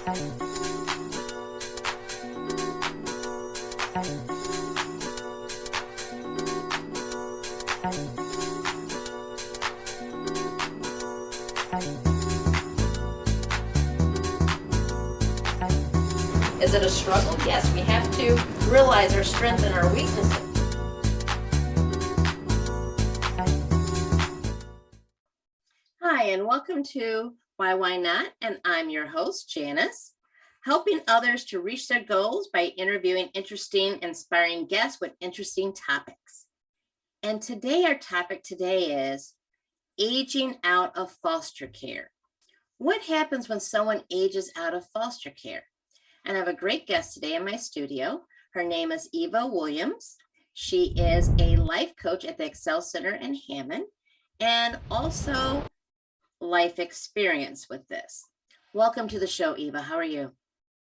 Is it a struggle? Yes, we have to realize our strengths and our weaknesses. Hi, and welcome to Why Not? And I'm your host, Janice, helping others to reach their goals by interviewing interesting, inspiring guests with interesting topics. And today, our topic today is aging out of foster care. What happens when someone ages out of foster care? And I have a great guest today in my studio. Her name is Eva Williams. She is a life coach at the Excel Center in Hammond and also life experience with this. Welcome to the show, Eva. How are you?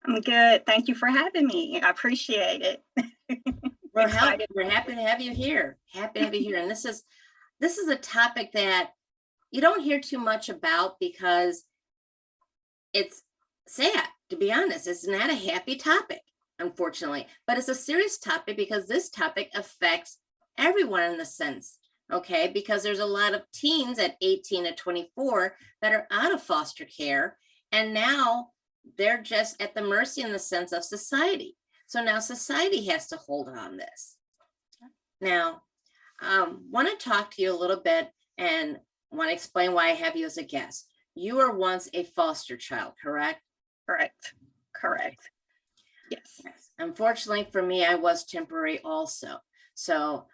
I'm good. Thank you for having me. I appreciate it. We're happy to have you here. Happy to have you here. And this is a topic that you don't hear too much about because it's sad, to be honest. It's not a happy topic, unfortunately, but it's a serious topic because this topic affects everyone in the sense, okay? Because there's a lot of teens at 18 to 24 that are out of foster care, and now they're just at the mercy in the sense of society. So now society has to hold on this. Now, want to talk to you a little bit and want to explain why I have you as a guest. You were once a foster child, correct? Correct. Yes. Unfortunately for me, I was temporary also. So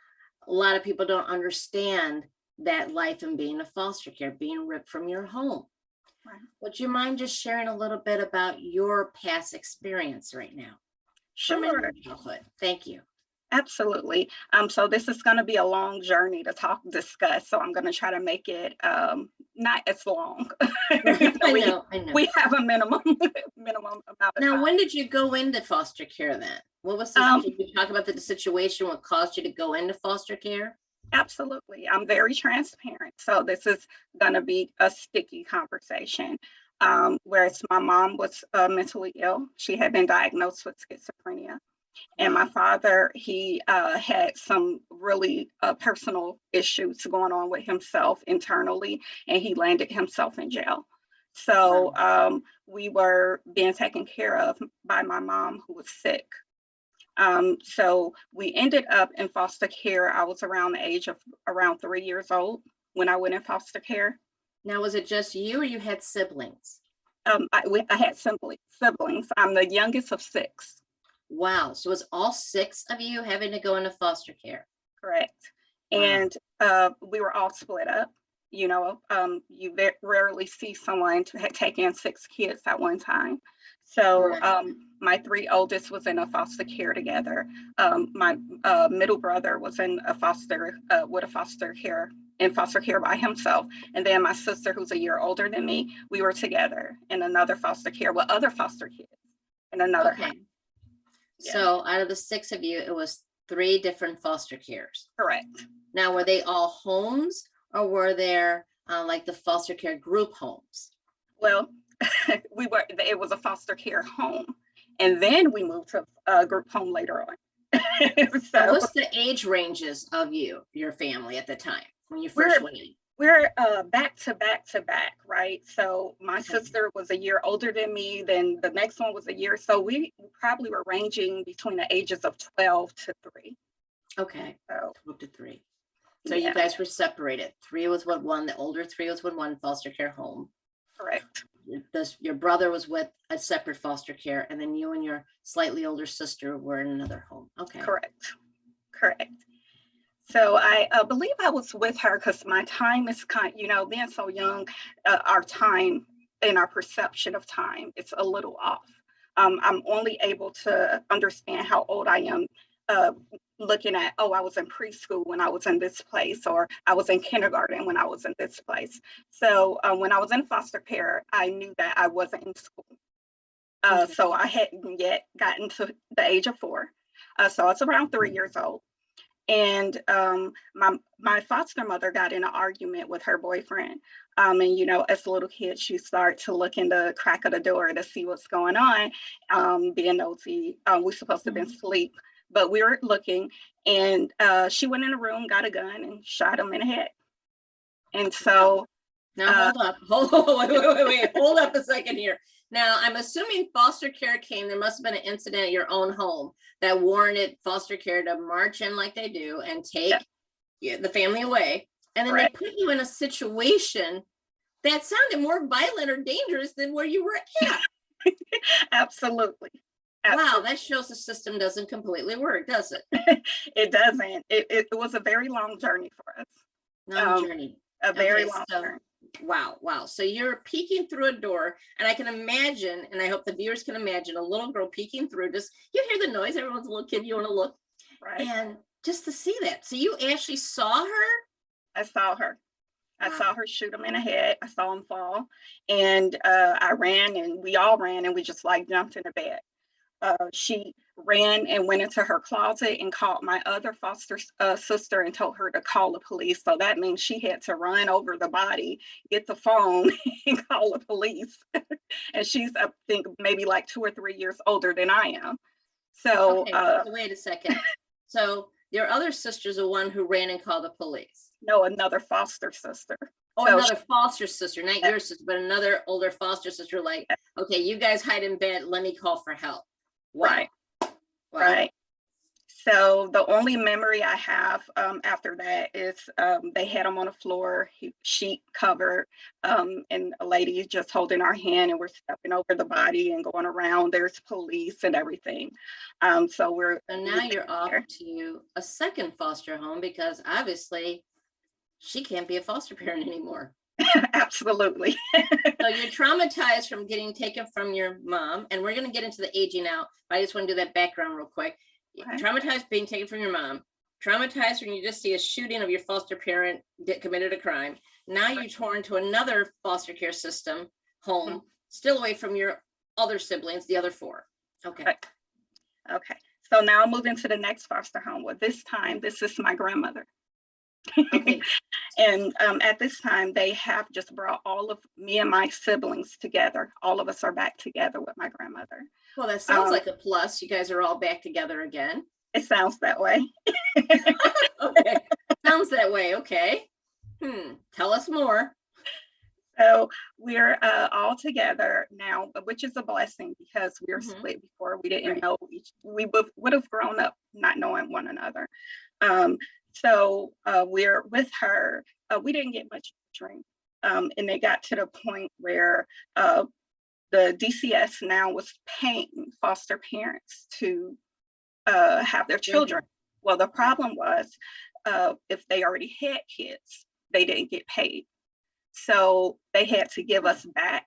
a lot of people don't understand that life and being a foster care, being ripped from your home. Right. Would you mind just sharing a little bit about your past experience right now? Sure. Thank you. Absolutely. So this is going to be a long journey to discuss. So I'm going to try to make it not as long. I know. We have a minimum amount of now, time. When did you go into foster care then? What was can you talk about the situation, what caused you to go into foster care? Absolutely. I'm very transparent. So this is going to be a sticky conversation. Whereas my mom was mentally ill. She had been diagnosed with schizophrenia. And my father, he had some really personal issues going on with himself internally, and he landed himself in jail. So we were being taken care of by my mom, who was sick. So we ended up in foster care. I was around the age of around 3 years old when I went in foster care. Now, was it just you or you had siblings? I had siblings. I'm the youngest of 6. Wow. So it's all 6 of you having to go into foster care? Correct. Wow. And we were all split up. You know, you rarely see someone to take in 6 kids at one time. So my 3 oldest was in a foster care together. My middle brother was in a foster care by himself. And then my sister, who's a year older than me, we were together in another foster care with other foster kids in another house. Yeah. So out of the 6 of you, it was 3 different foster cares. Correct. Now, were they all homes or were there like the foster care group homes? Well, it was a foster care home. And then we moved to a group home later on. So what's the age ranges of your family at the time when you first went in? We're back to back, right? So my sister was a year older than me, then the next one was a year. So we probably were ranging between the ages of 12 to 3. Okay, so 12 to 3. So you guys were separated. 3 was with one, the older 3 was with one foster care home. Correct. Your brother was with a separate foster care, and then you and your slightly older sister were in another home. Okay. Correct. So I believe I was with her because my time is being so young, our time and our perception of time, it's a little off. I'm only able to understand how old I am looking at, I was in preschool when I was in this place, or I was in kindergarten when I was in this place. So when I was in foster care, I knew that I wasn't in school. So I hadn't yet gotten to the age of 4. So I was around 3 years old. And my foster mother got in an argument with her boyfriend. And as little kids, you start to look in the crack of the door to see what's going on. Being nosy, we're supposed to have been asleep, but we were looking. And she went in the room, got a gun, and shot him in the head. And so now hold up, wait, hold up a second here. Now, I'm assuming foster care came, there must have been an incident at your own home that warranted foster care to march in like they do and take the family away. And then they put you in a situation that sounded more violent or dangerous than where you were at. Absolutely. Wow, that shows the system doesn't completely work, does it? It doesn't. It was a very long journey for us. Long journey. A very long journey. Wow. So you're peeking through a door, and I can imagine, and I hope the viewers can imagine, a little girl peeking through. Just, you hear the noise, everyone's a little kid, you want to look. Right. And just to see that. So you actually saw her? I saw her. I saw her shoot him in the head. I saw him fall. And I ran, and we all ran, and we just like jumped in the bed. She ran and went into her closet and called my other foster sister and told her to call the police. So that means she had to run over the body, get the phone, and call the police. And she's, I think, maybe like 2 or 3 years older than I am. So wait a second. So your other sister's the one who ran and called the police? No, another foster sister. Oh, so another foster sister, not your sister, but another older foster sister. Like, okay, you guys hide in bed. Let me call for help. Wow. Right. Wow. Right. So the only memory I have after that is they had him on the floor, sheet covered, and a lady just holding our hand, and we're stepping over the body and going around. There's police and everything. So now you're off to a second foster home, because obviously she can't be a foster parent anymore. Absolutely. So you're traumatized from getting taken from your mom, and we're going to get into the aging out, but I just want to do that background real quick. Right. Traumatized being taken from your mom, traumatized when you just see a shooting of your foster parent that committed a crime. Now you're torn to another foster care system home, still away from your other siblings, the other 4. Okay. Right. Okay. So now moving to the next foster home. Well, this time, this is my grandmother. Okay. And at this time, they have just brought all of me and my siblings together. All of us are back together with my grandmother. Well, that sounds like a plus. You guys are all back together again. It sounds that way. Okay. Sounds that way. Okay. Tell us more. So we're all together now, which is a blessing, because we were split before. We didn't know we would have grown up not knowing one another. So we're with her. We didn't get much drink. And they got to the point where the DCS now was paying foster parents to have their children. Well, the problem was if they already had kids, they didn't get paid. So they had to give us back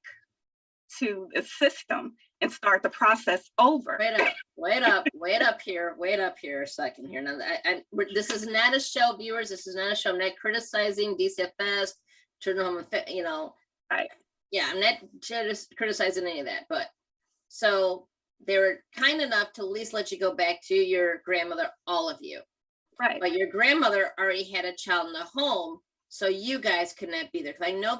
to the system and start the process over. Wait up here a second here. Now, this is not a show, viewers. This is not a show. I'm not criticizing DCFS, children home, Right. Yeah, I'm not just criticizing any of that. But so they were kind enough to at least let you go back to your grandmother, all of you. Right. But your grandmother already had a child in the home, so you guys could not be there. Because I know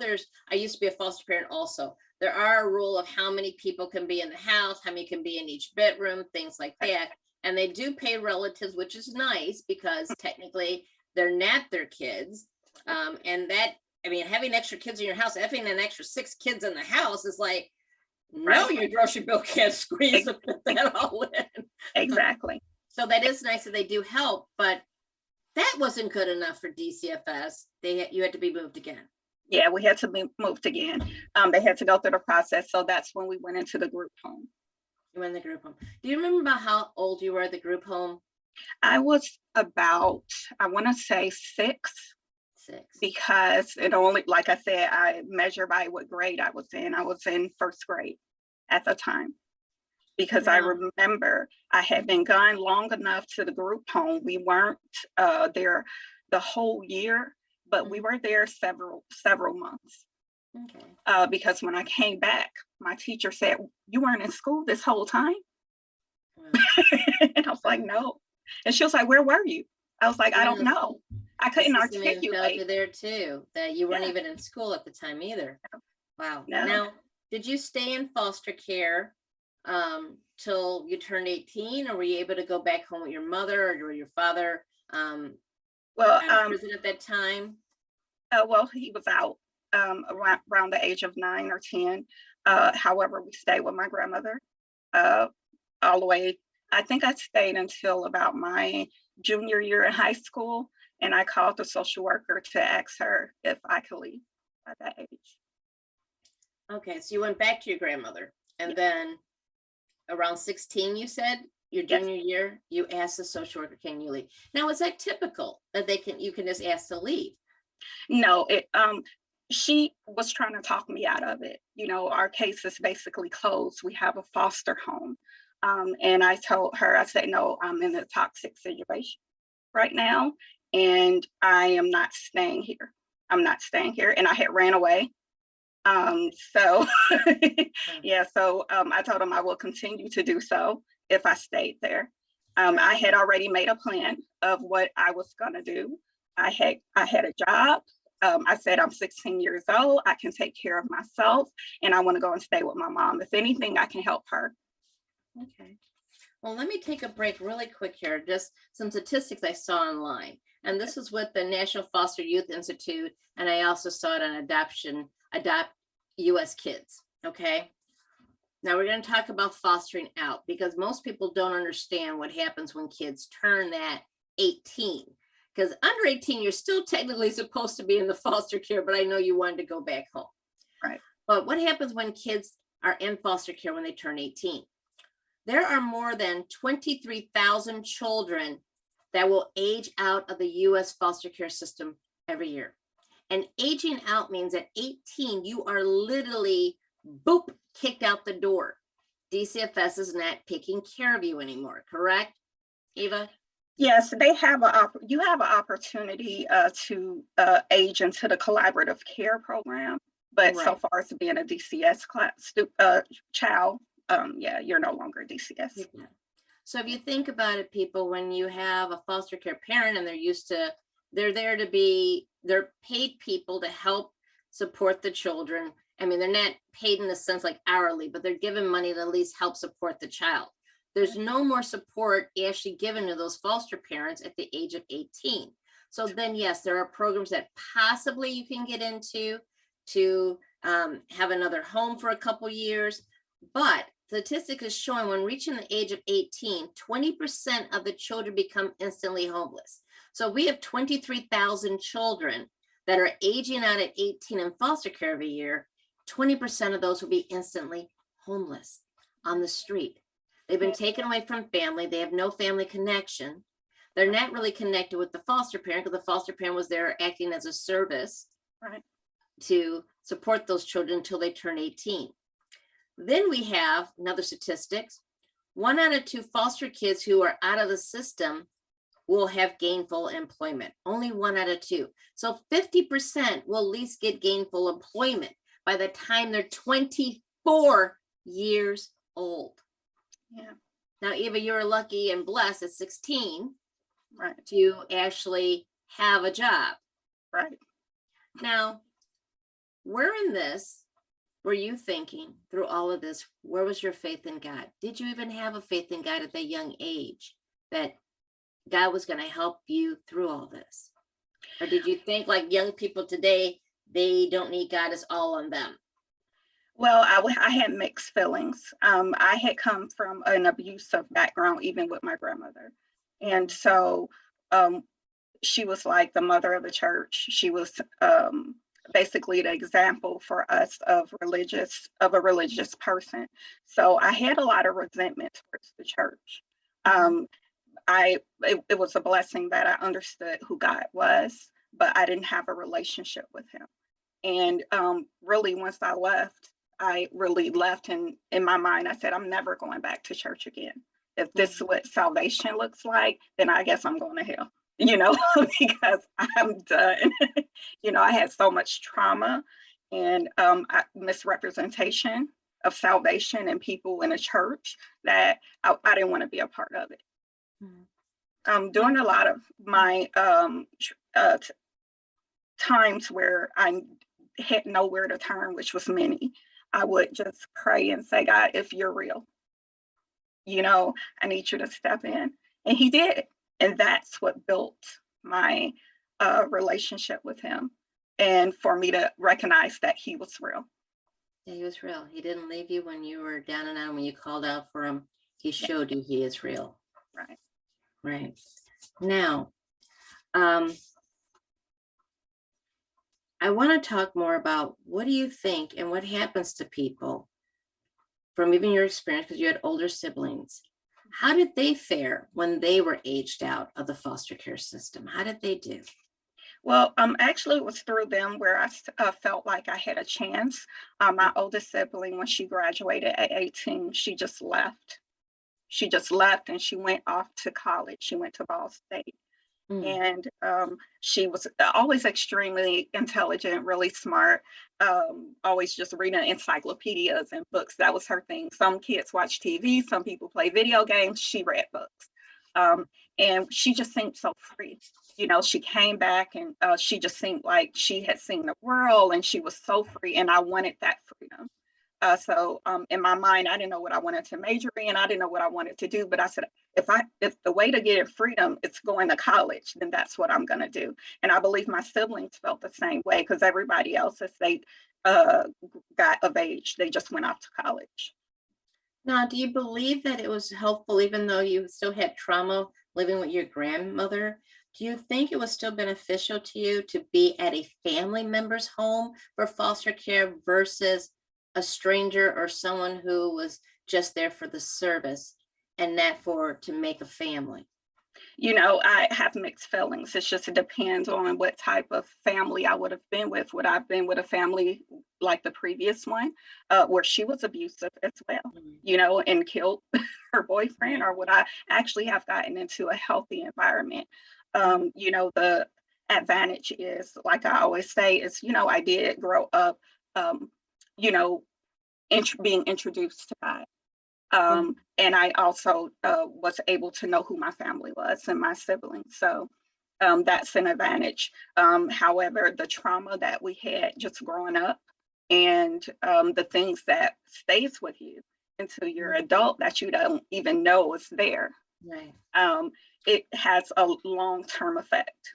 I used to be a foster parent also. There are a rule of how many people can be in the house, how many can be in each bedroom, things like that. And they do pay relatives, which is nice, because technically they're not their kids. And that, I mean, having extra kids in your house, having an extra 6 kids in the house is like, no, your grocery bill can't squeeze that all in. Exactly. So that is nice that they do help, but that wasn't good enough for DCFS. You had to be moved again. Yeah, we had to be moved again. They had to go through the process. So that's when we went into the group home. You went in the group home. Do you remember about how old you were at the group home? I was about, I want to say 6. Because it only, like I said, I measure by what grade I was in. I was in 1st grade at the time. Because I remember I had been gone long enough to the group home. We weren't there the whole year, but we were there several months. Okay. Because when I came back, my teacher said, "You weren't in school this whole time?" And I was like, "No." And she was like, "Where were you?" I was like, I don't Yes. know. I The couldn't system even failed you articulate. there too, that you weren't Yeah, even in school at the time either. Wow. no. Now, did you stay in foster care till you turned 18, or were you able to go back home with your mother or your father Well, in prison at that time? well, he was out around the age of 9 or 10. However, we stayed with my grandmother uh, all the way. I think I stayed until about my junior year in high school, and I called the social worker to ask her if I could leave at that age. Okay, so you went back to your grandmother, and Yeah. then around 16, you said your Yes. junior year, you asked the social worker, can you leave? Now, is that typical that you can just ask to leave? No, she was trying to talk me out of it. You know, our case is basically closed. We have a foster home. And I told her, I said, no, I'm in a toxic situation right now, and I am not staying here. I'm not staying here. And I had ran away. So yeah, so I told him I will continue to do so if I stayed there. I had already made a plan of what I was gonna do. I had a job. I said I'm 16 years old. I can take care of myself, and I want to go and stay with my mom. If anything, I can help her. Okay. Well, let me take a break really quick here. Just some statistics I saw online. And this was with the National Foster Youth Institute. And I also saw it on Adopt US Kids. Okay. Now we're going to talk about fostering out, because most people don't understand what happens when kids turn that 18. Because under 18, you're still technically supposed to be in the foster care, but I know you wanted to go back home. Right. But what happens when kids are in foster care when they turn 18? There are more than 23,000 children that will age out of the US foster care system every year. And aging out means at 18, you are literally, boop, kicked out the door. DCFS is not taking care of you anymore, correct, Eva? Yes, you have an opportunity to age into the collaborative care program, but so Right. far as being a DCS child, yeah, you're no longer DCS. Yeah. So if you think about it, people, when you have a foster care parent and they're there to be, they're paid people to help support the children. I mean, they're not paid in the sense like hourly, but they're given money to at least help support the child. There's no more support actually given to those foster parents at the age of 18. So then, yes, there are programs that possibly you can get into to have another home for a couple years. But statistics is showing when reaching the age of 18, 20% of the children become instantly homeless. So we have 23,000 children that are aging out at 18 in foster care every year. 20% of those will be instantly homeless on the street. They've been taken away from family. They have no family connection. They're not really connected with the foster parent, because the foster parent was there acting as a service to support those children until they turn 18. Then we have another statistics. 1 out of 2 foster kids who are out of the system will have gainful employment. Only 1 out of 2. So 50% will at least get gainful employment by the time they're 24 years old. Yeah. Now, Eva, you're lucky and blessed at 16 Right. to actually have a job. Right. Now, where in this were you thinking through all of this? Where was your faith in God? Did you even have a faith in God at that young age that God was going to help you through all this? Or did you think like young people today, they don't need God, it's all on them? Well, I had mixed feelings. I had come from an abusive background, even with my grandmother. And so she was like the mother of the church. She was basically the example for us of a religious person. So I had a lot of resentment towards the church. It was a blessing that I understood who God was, but I didn't have a relationship with him. And really, once I really left, and in my mind, I said, I'm never going back to church again. If this is what salvation looks like, then I guess I'm going to hell, because I'm done. I had so much trauma and misrepresentation of salvation and people in a church that I didn't want to be a part of it. During a lot of my times where I had nowhere to turn, which was many, I would just pray and say, God, if you're real, I need you to step in. And he did. And that's what built my relationship with him. And for me to recognize that he was real. Yeah, he was real. He didn't leave you when you were down and out. When you called out for him, he showed you he is real. Right. Right. Now, I want to talk more about what do you think and what happens to people from even your experience, because you had older siblings. How did they fare when they were aged out of the foster care system? How did they do? Well, actually, it was through them where I felt like I had a chance. My oldest sibling, when she graduated at 18, she just left. She just left and she went off to college. She went to Ball State. And she was always extremely intelligent, really smart, always just reading encyclopedias and books. That was her thing. Some kids watch TV, some people play video games. She read books. And she just seemed so free. She came back and she just seemed like she had seen the world and she was so free. And I wanted that freedom. So in my mind, I didn't know what I wanted to major in. I didn't know what I wanted to do. But I said, if the way to get freedom is going to college, then that's what I'm going to do. And I believe my siblings felt the same way, because everybody else, as they got of age, they just went off to college. Now, do you believe that it was helpful, even though you still had trauma living with your grandmother? Do you think it was still beneficial to you to be at a family member's home for foster care versus a stranger or someone who was just there for the service and not to make a family? I have mixed feelings. It depends on what type of family I would have been with. Would I have been with a family like the previous one, where she was abusive as well, and killed her boyfriend, or would I actually have gotten into a healthy environment? The advantage is, like I always say, is, I did grow up, being introduced to God. And I also was able to know who my family was and my siblings. So that's an advantage. However, the trauma that we had just growing up, and the things that stays with you until you're adult that you don't even know is there. Right. It has a long-term effect.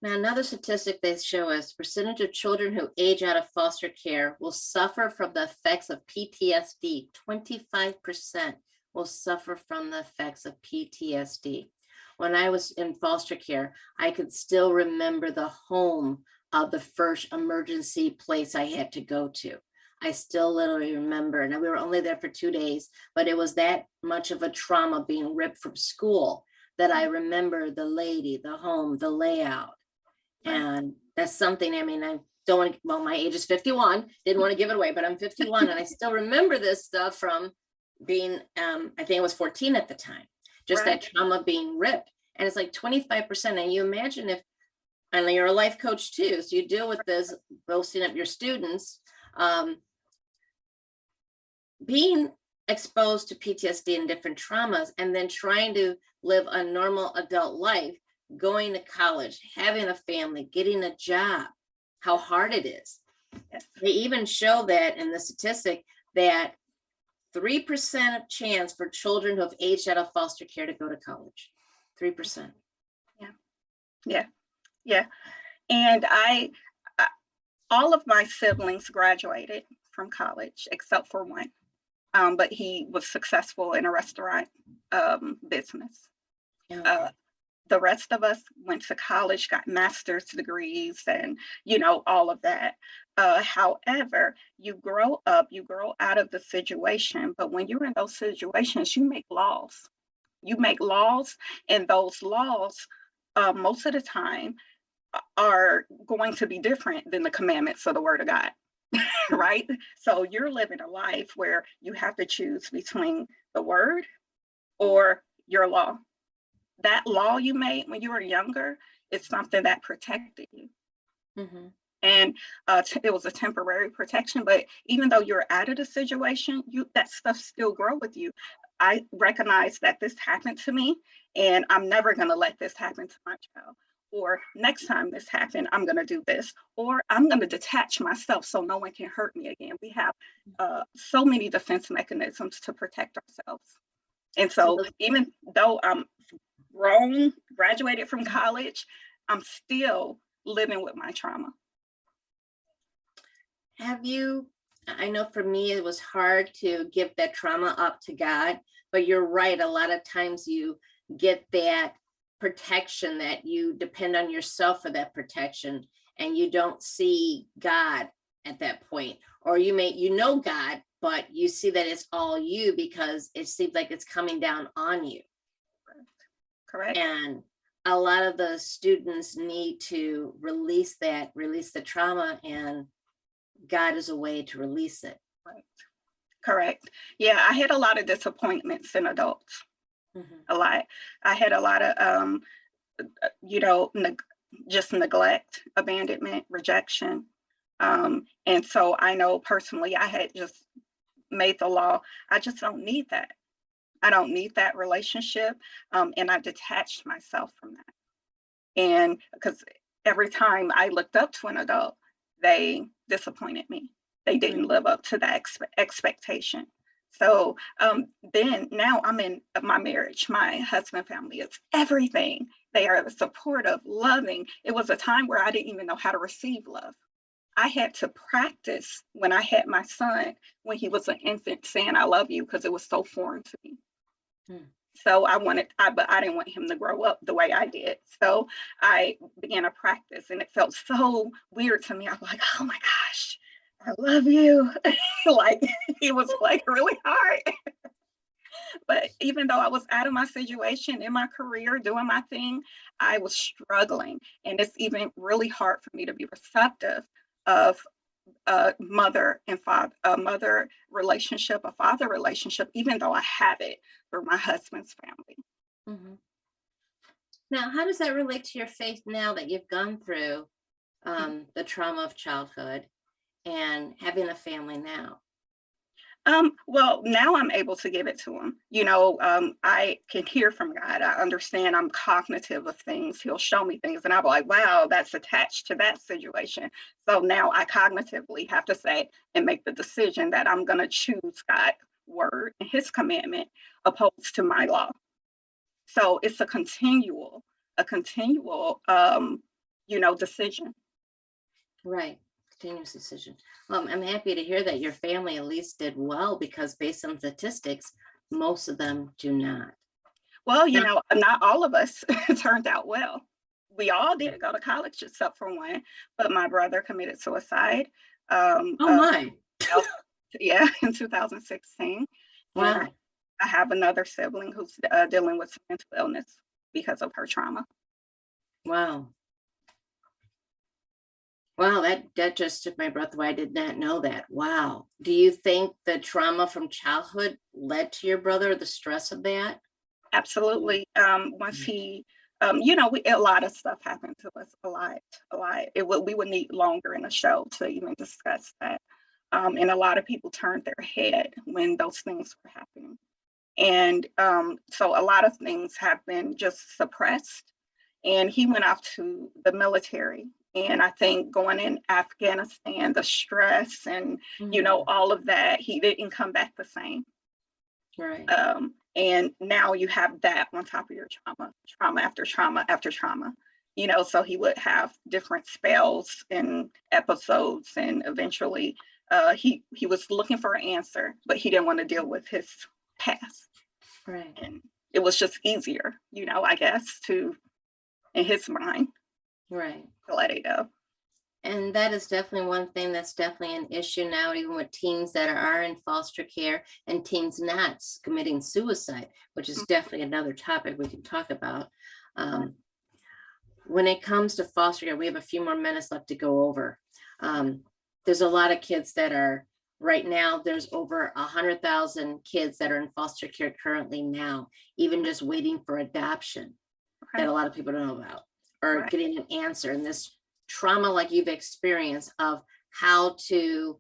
Now, another statistic they show us, percentage of children who age out of foster care will suffer from the effects of PTSD. 25% will suffer from the effects of PTSD. When I was in foster care, I could still remember the home of the first emergency place I had to go to. I still literally remember, and we were only there for 2 days, but it was that much of a trauma being ripped from school that I remember the lady, the home, the layout. And that's something, I mean, I don't want to, well, my age is 51, didn't want to give it away, but I'm 51 and I still remember this stuff from being, I think I was 14 at the time, just that trauma being ripped. And it's like 25%. And you imagine if, and you're a life coach too, so you deal with this, boasting up your students, being exposed to PTSD and different traumas, and then trying to live a normal adult life, going to college, having a family, getting a job, how hard it is. They even show that in the statistic that 3% of chance for children who have aged out of foster care to go to college. 3%. Yeah. And all of my siblings graduated from college except for one. But he was successful in a restaurant business. The rest of us went to college, got master's degrees, and all of that. However, you grow up, you grow out of the situation, but when you're in those situations, you make laws. And those laws, most of the time, are going to be different than the commandments of the Word of God. Right? So you're living a life where you have to choose between the Word or your law. That law you made when you were younger is something that protected you. And it was a temporary protection, but even though you're out of the situation, that stuff still grow with you. I recognize that this happened to me, and I'm never going to let this happen to my child. Or next time this happened, I'm going to do this, or I'm going to detach myself so no one can hurt me again. We have so many defense mechanisms to protect ourselves. And so even though I'm grown, graduated from college, I'm still living with my trauma. I know for me, it was hard to give that trauma up to God, but you're right. A lot of times you get that protection, that you depend on yourself for that protection, and you don't see God at that point. Or you know God, but you see that it's all you because it seems like it's coming down on you. Correct. And a lot of the students need to release the trauma, and God is a way to release it. Right. Correct. Yeah, I had a lot of disappointments in adults. A lot. I had a lot of, just neglect, abandonment, rejection. And so I know personally, I had just made the law. I just don't need that. I don't need that relationship. And I detached myself from that. And because every time I looked up to an adult, they disappointed me. They didn't live up to that expectation. So then now I'm in my marriage. My husband family is everything. They are supportive, loving. It was a time where I didn't even know how to receive love. I had to practice when I had my son, when he was an infant, saying I love you, because it was so foreign to me. So but I didn't want him to grow up the way I did. So I began to practice, and it felt so weird to me. I was like, oh my gosh, I love you. Like, it was like really hard. But even though I was out of my situation, in my career, doing my thing, I was struggling. And it's even really hard for me to be receptive of a mother and father, a mother relationship, a father relationship, even though I have it through my husband's family. Now, how does that relate to your faith now that you've gone through the trauma of childhood and having a family now? Well, now I'm able to give it to him. I can hear from God. I understand. I'm cognitive of things. He'll show me things, and I'll be like, wow, that's attached to that situation. So now I cognitively have to say and make the decision that I'm going to choose God's word and his commandment opposed to my law. So it's a continual, decision. Right. Continuous decision. I'm happy to hear that your family at least did well, because based on statistics, most of them do not. Well, not all of us turned out well. We all did go to college except for one, but my brother committed suicide. My. Yeah, in 2016. Wow. And I have another sibling who's dealing with mental illness because of her trauma. Wow. Wow, that just took my breath away. I did not know that. Wow. Do you think the trauma from childhood led to your brother, the stress of that? Absolutely. Once he, a lot of stuff happened to us, a lot. We would need longer in a show to even discuss that. And a lot of people turned their head when those things were happening. And so a lot of things have been just suppressed. And he went off to the military. And I think going in Afghanistan, the stress and, all of that, he didn't come back the same. Right. And now you have that on top of your trauma after trauma after trauma. So he would have different spells and episodes, and eventually he was looking for an answer, but he didn't want to deal with his past. Right. And it was just easier, I guess, in his mind. Right. To let it go. And that is definitely one thing that's definitely an issue now, even with teens that are in foster care and teens not committing suicide, which is definitely another topic we can talk about. When it comes to foster care, we have a few more minutes left to go over. There's a lot of kids that are right now. There's over 100,000 kids that are in foster care currently now, even just waiting for adoption, that a lot of people don't know about, or getting an answer. And this trauma, like you've experienced, of how to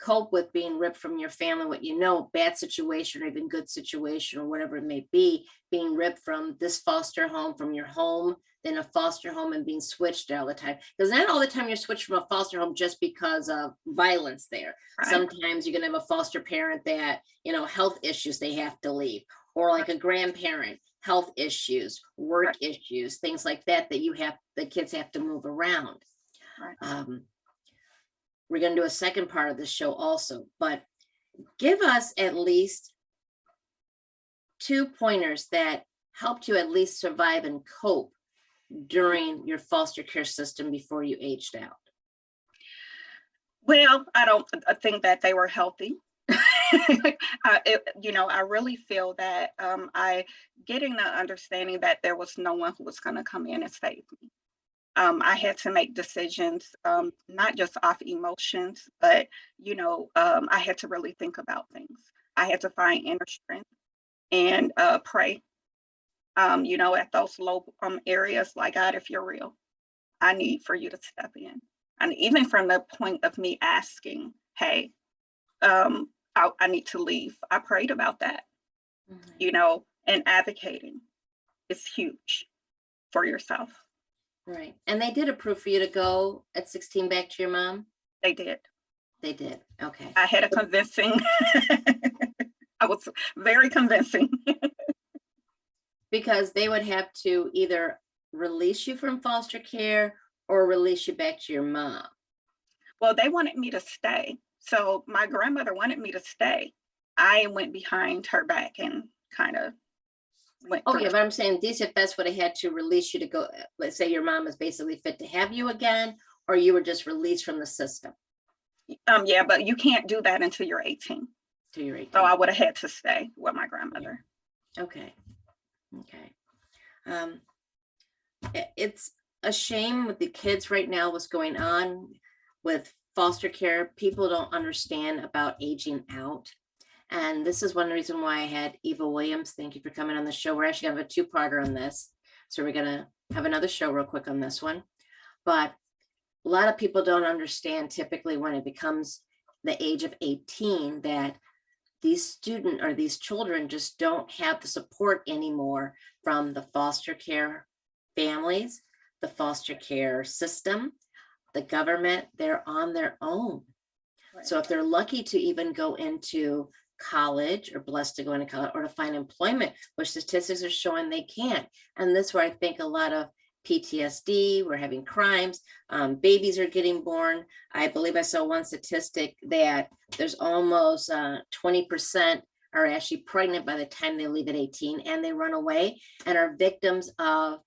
cope with being ripped from your family, what you know, bad situation or even good situation or whatever it may be, being ripped from this foster home, from your home, then a foster home, and being switched all the time. Because not all the time you're switched from a foster home just because of violence there. Right. Sometimes you're gonna have a foster parent that, you know, health issues, they have to leave, or like a grandparent, health issues, work issues, things like that, that the kids have to move around. Right. We're going to do a second part of the show also, but give us at least 2 pointers that helped you at least survive and cope during your foster care system before you aged out. Well, I think that they were healthy. I really feel that I getting the understanding that there was no one who was going to come in and save me. I had to make decisions, not just off emotions, but, I had to really think about things. I had to find inner strength and pray, at those low areas, like, God, if you're real, I need for you to step in. And even from the point of me asking, hey, I need to leave, I prayed about that, and advocating is huge for yourself. Right. And they did approve for you to go at 16 back to your mom? They did. They did. Okay. I had a convincing, I was very convincing. Because they would have to either release you from foster care or release you back to your mom. Well, they wanted me to stay. So my grandmother wanted me to stay. I went behind her back and kind of went. Oh, yeah, but I'm saying DCFS would have had to release you to go, let's say your mom is basically fit to have you again, or you were just released from the system. Yeah, but you can't do that until you're 18. Till you're 18. So I would have had to stay with my grandmother. Okay. It's a shame with the kids right now, what's going on with foster care. People don't understand about aging out. And this is one reason why I had Eva Williams. Thank you for coming on the show. We're actually gonna have a 2-parter on this. So we're gonna have another show real quick on this one. But a lot of people don't understand typically when it becomes the age of 18 that these children just don't have the support anymore from the foster care families, the foster care system, the government. They're on their own. Right. So if they're lucky to even go into college or blessed to go into college or to find employment, which statistics are showing they can't. And this is where I think a lot of PTSD, we're having crimes, babies are getting born. I believe I saw one statistic that there's almost 20% are actually pregnant by the time they leave at 18 and they run away and are victims of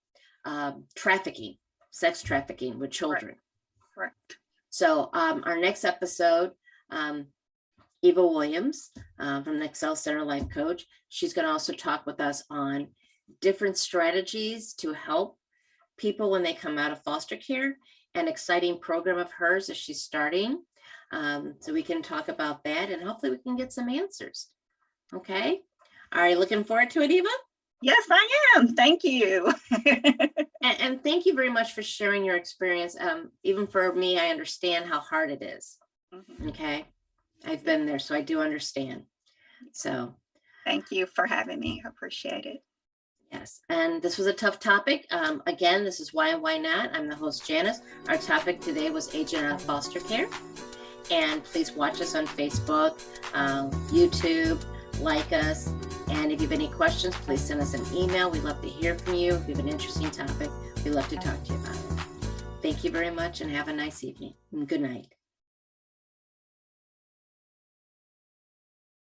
trafficking, sex trafficking with children. Correct. So our next episode, Eva Williams from the Excel Center Life Coach, she's going to also talk with us on different strategies to help people when they come out of foster care. An exciting program of hers that she's starting. So we can talk about that and hopefully we can get some answers. Okay. Are you looking forward to it, Eva? Yes, I am. Thank you. and thank you very much for sharing your experience. Even for me, I understand how hard it is. Mm-hmm. Okay. I've been there, so I do understand. So thank you for having me. I appreciate it. Yes, and this was a tough topic. Again, this is Why and Why Not. I'm the host, Janice. Our topic today was aging out of foster care. And please watch us on Facebook, YouTube, like us. And if you have any questions, please send us an email. We'd love to hear from you. If you have an interesting topic, we'd love to talk to you about it. Thank you very much and have a nice evening. And good night.